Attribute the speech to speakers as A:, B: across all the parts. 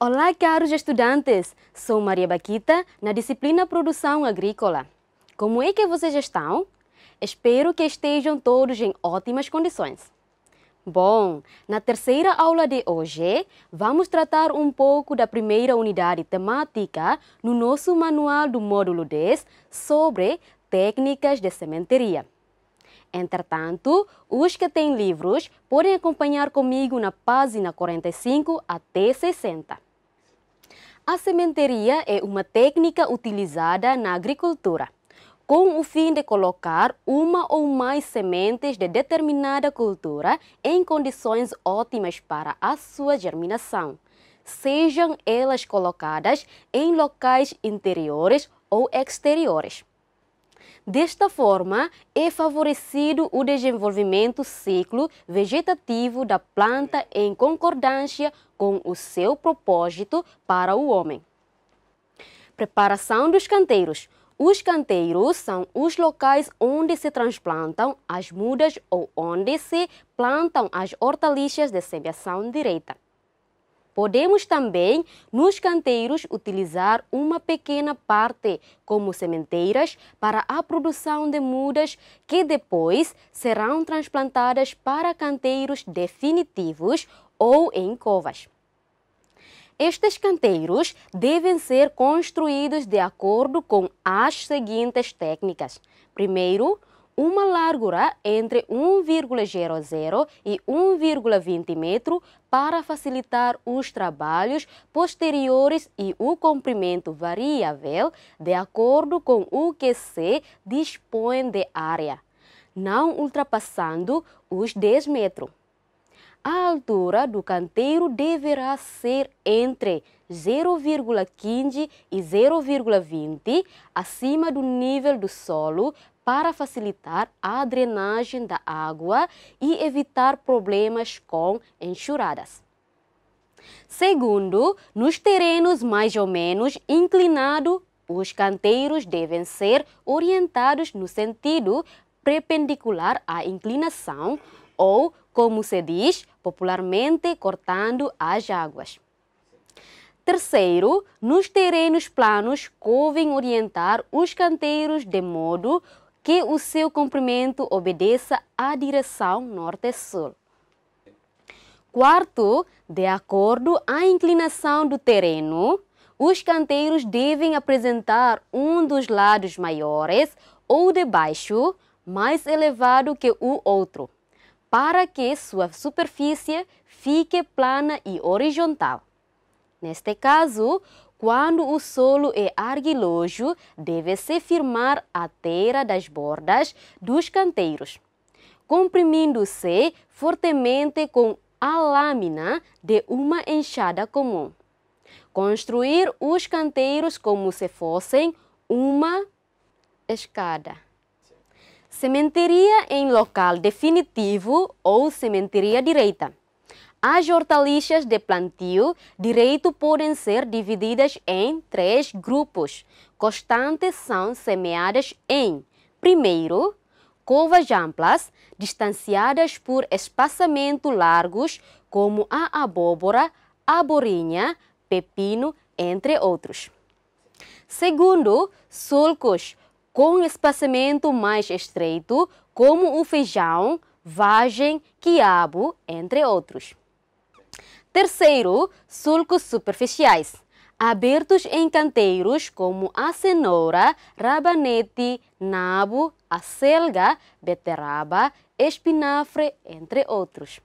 A: Olá, caros estudantes! Sou Maria Baquita, na disciplina Produção Agrícola. Como é que vocês estão? Espero que estejam todos em ótimas condições. Bom, na terceira aula de hoje, vamos tratar um pouco da primeira unidade temática no nosso manual do módulo 10 sobre técnicas de sementeria. Entretanto, os que têm livros podem acompanhar comigo na página 45 até 60. A sementeria é uma técnica utilizada na agricultura, com o fim de colocar uma ou mais sementes de determinada cultura em condições ótimas para a sua germinação, sejam elas colocadas em locais interiores ou exteriores. Desta forma, é favorecido o desenvolvimento ciclo vegetativo da planta em concordância com o seu propósito para o homem. Preparação dos canteiros. Os canteiros são os locais onde se transplantam as mudas ou onde se plantam as hortaliças de semeação direta. Podemos também, nos canteiros, utilizar uma pequena parte como sementeiras para a produção de mudas que depois serão transplantadas para canteiros definitivos ou em covas. Estes canteiros devem ser construídos de acordo com as seguintes técnicas. Primeiro, uma largura entre 1,00 e 1,20 metro para facilitar os trabalhos posteriores e o comprimento variável de acordo com o que se dispõe de área, não ultrapassando os 10 metros. A altura do canteiro deverá ser entre 0,15 e 0,20 acima do nível do solo para facilitar a drenagem da água e evitar problemas com enxurradas. Segundo, nos terrenos mais ou menos inclinados, os canteiros devem ser orientados no sentido perpendicular à inclinação ou, como se diz popularmente, cortando as águas. Terceiro, nos terrenos planos, convém orientar os canteiros de modo que o seu comprimento obedeça à direção norte-sul. Quarto, de acordo à inclinação do terreno, os canteiros devem apresentar um dos lados maiores ou de baixo mais elevado que o outro, para que sua superfície fique plana e horizontal. Neste caso, quando o solo é argiloso, deve-se firmar a terra das bordas dos canteiros, comprimindo-se fortemente com a lâmina de uma enxada comum. Construir os canteiros como se fossem uma escada. Sementeria em local definitivo ou sementeria direta. As hortaliças de plantio direito podem ser divididas em 3 grupos. Constantes são semeadas em, primeiro, covas amplas, distanciadas por espaçamento largos, como a abóbora, aborinha, pepino, entre outros. Segundo, sulcos, com espaçamento mais estreito, como o feijão, vagem, quiabo, entre outros. Terceiro, sulcos superficiais, abertos em canteiros como a cenoura, rabanete, nabo, acelga, beterraba, espinafre, entre outros.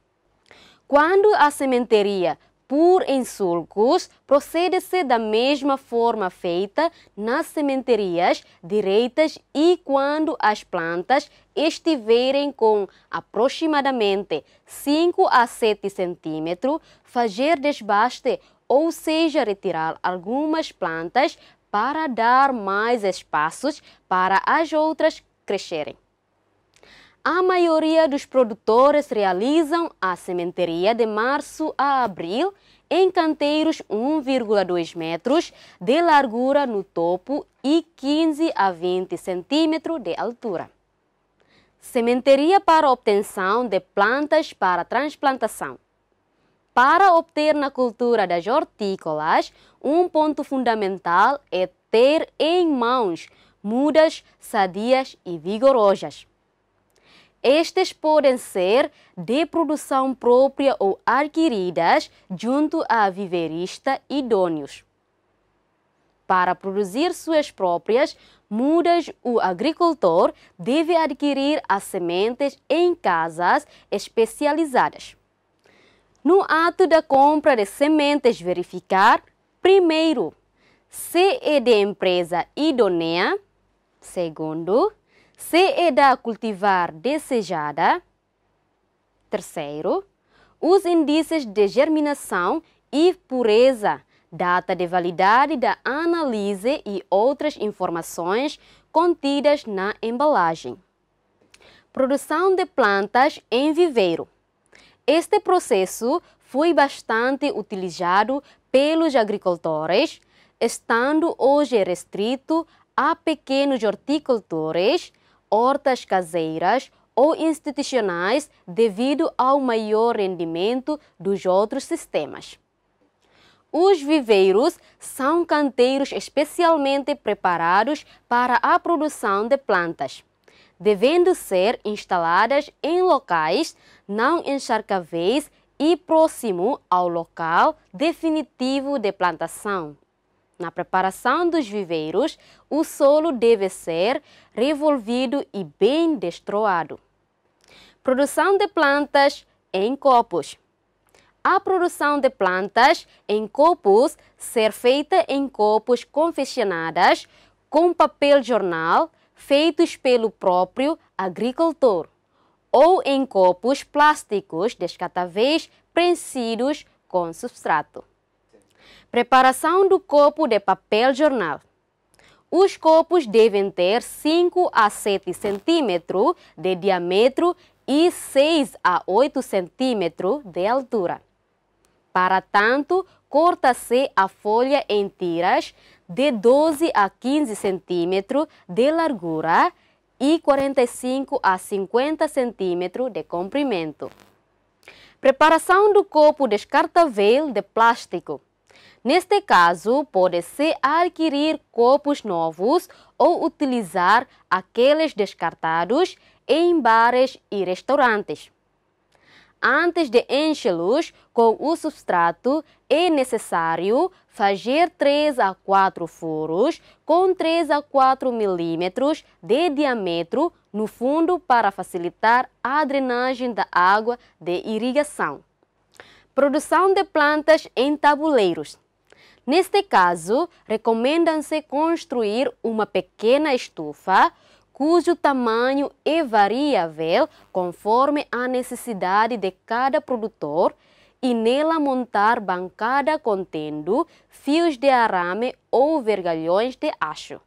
A: Quando a sementeria por em sulcos, procede-se da mesma forma feita nas sementerias direitas e quando as plantas estiverem com aproximadamente 5 a 7 centímetros, fazer desbaste, ou seja, retirar algumas plantas para dar mais espaços para as outras crescerem. A maioria dos produtores realizam a sementeria de março a abril em canteiros 1,2 metros de largura no topo e 15 a 20 centímetros de altura. Sementeria para obtenção de plantas para transplantação. Para obter na cultura das hortícolas, um ponto fundamental é ter em mãos mudas sadias e vigorosas. Estes podem ser de produção própria ou adquiridas junto a viveirista idôneos. Para produzir suas próprias mudas, o agricultor deve adquirir as sementes em casas especializadas. No ato da compra de sementes, verificar, primeiro, se é de empresa idônea. Segundo, se é da cultivar desejada. Terceiro, os índices de germinação e pureza, data de validade da análise e outras informações contidas na embalagem. Produção de plantas em viveiro. Este processo foi bastante utilizado pelos agricultores, estando hoje restrito a pequenos horticultores, hortas caseiras ou institucionais devido ao maior rendimento dos outros sistemas. Os viveiros são canteiros especialmente preparados para a produção de plantas, devendo ser instaladas em locais não encharcáveis e próximo ao local definitivo de plantação. Na preparação dos viveiros, o solo deve ser revolvido e bem destroado. Produção de plantas em copos. A produção de plantas em copos ser feita em copos confeccionados com papel jornal feitos pelo próprio agricultor ou em copos plásticos descartáveis preenchidos com substrato. Preparação do copo de papel jornal. Os copos devem ter 5 a 7 centímetros de diâmetro e 6 a 8 centímetros de altura. Para tanto, corta-se a folha em tiras de 12 a 15 centímetros de largura e 45 a 50 centímetros de comprimento. Preparação do copo descartável de plástico. Neste caso, pode-se adquirir copos novos ou utilizar aqueles descartados em bares e restaurantes. Antes de enchê-los com o substrato, é necessário fazer 3 a 4 furos com 3 a 4 milímetros de diâmetro no fundo para facilitar a drenagem da água de irrigação. Produção de plantas em tabuleiros. Neste caso, recomenda-se construir uma pequena estufa, cujo tamanho é variável conforme a necessidade de cada produtor, e nela montar bancada contendo fios de arame ou vergalhões de acho.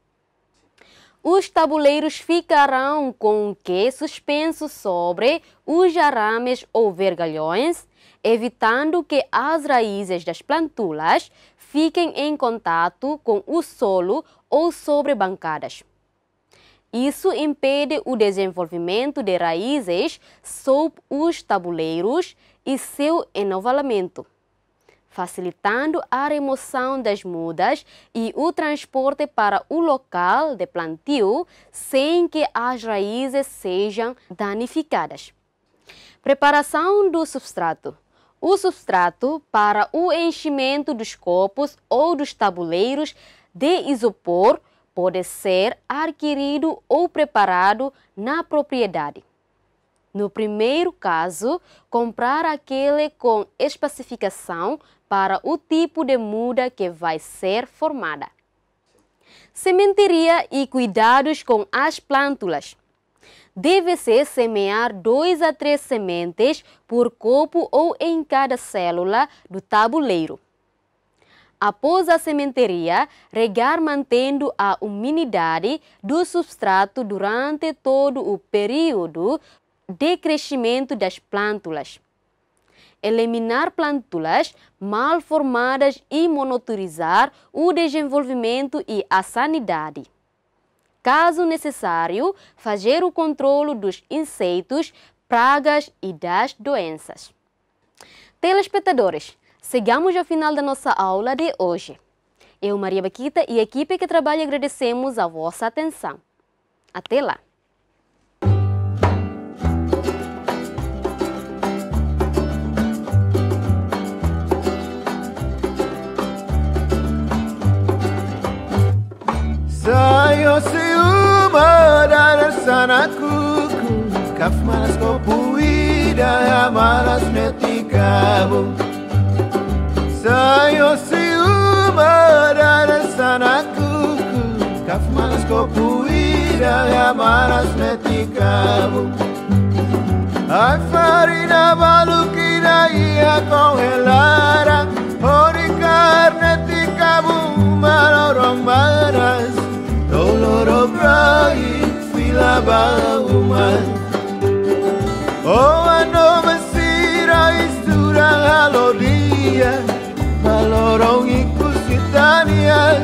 A: Os tabuleiros ficarão com o que suspenso sobre os arames ou vergalhões, evitando que as raízes das plantulas fiquem em contato com o solo ou sobre bancadas. Isso impede o desenvolvimento de raízes sob os tabuleiros e seu enovalamento, facilitando a remoção das mudas e o transporte para o local de plantio sem que as raízes sejam danificadas. Preparação do substrato. O substrato para o enchimento dos copos ou dos tabuleiros de isopor pode ser adquirido ou preparado na propriedade. No primeiro caso, comprar aquele com especificação para o tipo de muda que vai ser formada. Sementeria e cuidados com as plântulas. Deve-se semear 2 a 3 sementes por copo ou em cada célula do tabuleiro. Após a sementeria, regar mantendo a umidade do substrato durante todo o período de crescimento das plântulas. Eliminar plântulas mal formadas e monitorizar o desenvolvimento e a sanidade. Caso necessário, fazer o controle dos insetos, pragas e das doenças. Telespectadores, chegamos ao final da nossa aula de hoje. Eu, Maria Baquita, e a equipe que trabalha agradecemos a vossa atenção. Até lá!
B: Sayo si umar sana kuku kaf malas ko puida malas metikabu Sayo si umar sana kuku kaf malas ko puida malas metikabu Ai farina balukina ia congelara Ori carne tikabu malorong maras Doloro brai fila bauman Oh ano masira istura halodia Malorong ikusitania